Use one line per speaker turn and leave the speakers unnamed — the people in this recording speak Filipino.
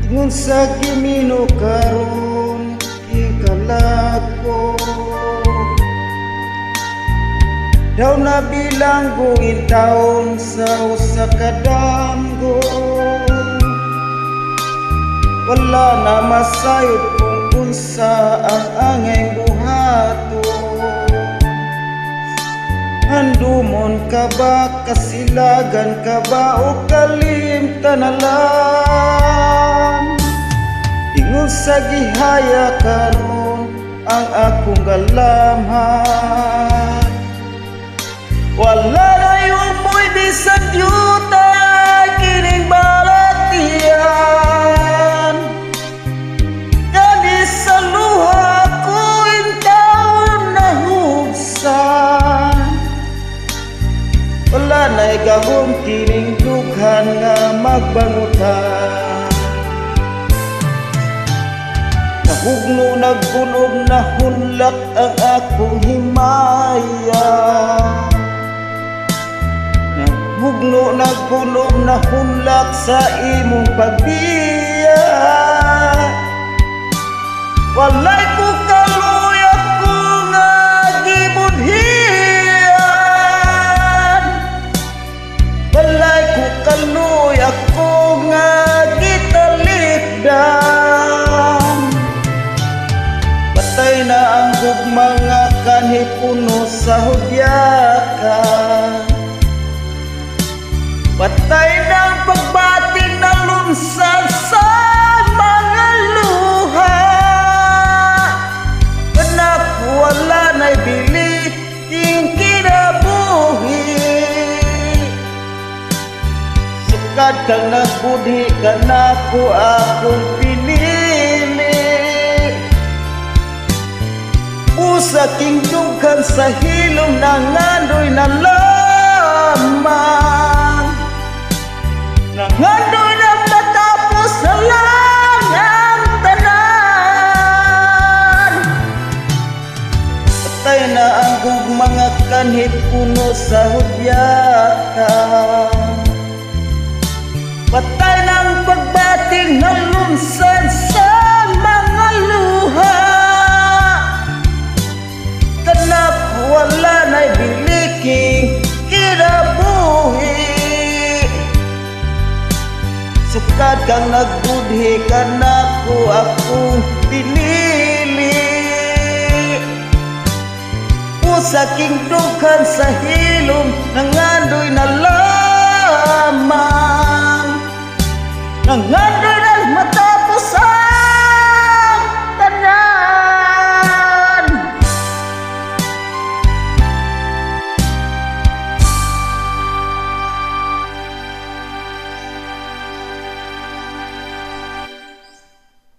Ingon sa gimino karon ikalat ko, daw na bilanggo in taon sa usa ka damgo. Wala na masayod kung unsa ang angay buhato. Handumon ka ba, kasilagan ka ba, o kalimtan na lang? Ingon sa gihaya karon ang akong galamhan. Wala na yung mo'y bisan yuta kining balatian. Gani sa luha ko intaon na hubsan. Wala na'y gahom kining dughan nga magbangutan. Nahugno nagbunog na hunlak ang akong himaya. Nahugno nagbunog na hunlak sa imong pagbiya. Walay ko kaluyak ko nga gibudhian. Walay ko kaluyak ko nga gitalikdan. Patay na ang gugma nga kanhipuno sa hudyakan. Patay na ang pagbating na lunsad sa mga luha. Anak, wala na'y bili yung kinabuhi. Sukad kang nagbudhi ka na ko akong pinili. Usa king dughan sa hilom na ngandoy na lamang. Nangandoy na matapos na lang ang tanan. Patay na ang gugmang nga kanhit puno sa hudyakan. Patay na ang pagbating na lunsad sa mga luha. Tanak wala na'y biliking kinabuhi. Sukad kang nagbudhi ka na ko akong pinili. Usa king dughan sa hilom nangandoy na lamang. Nangandoy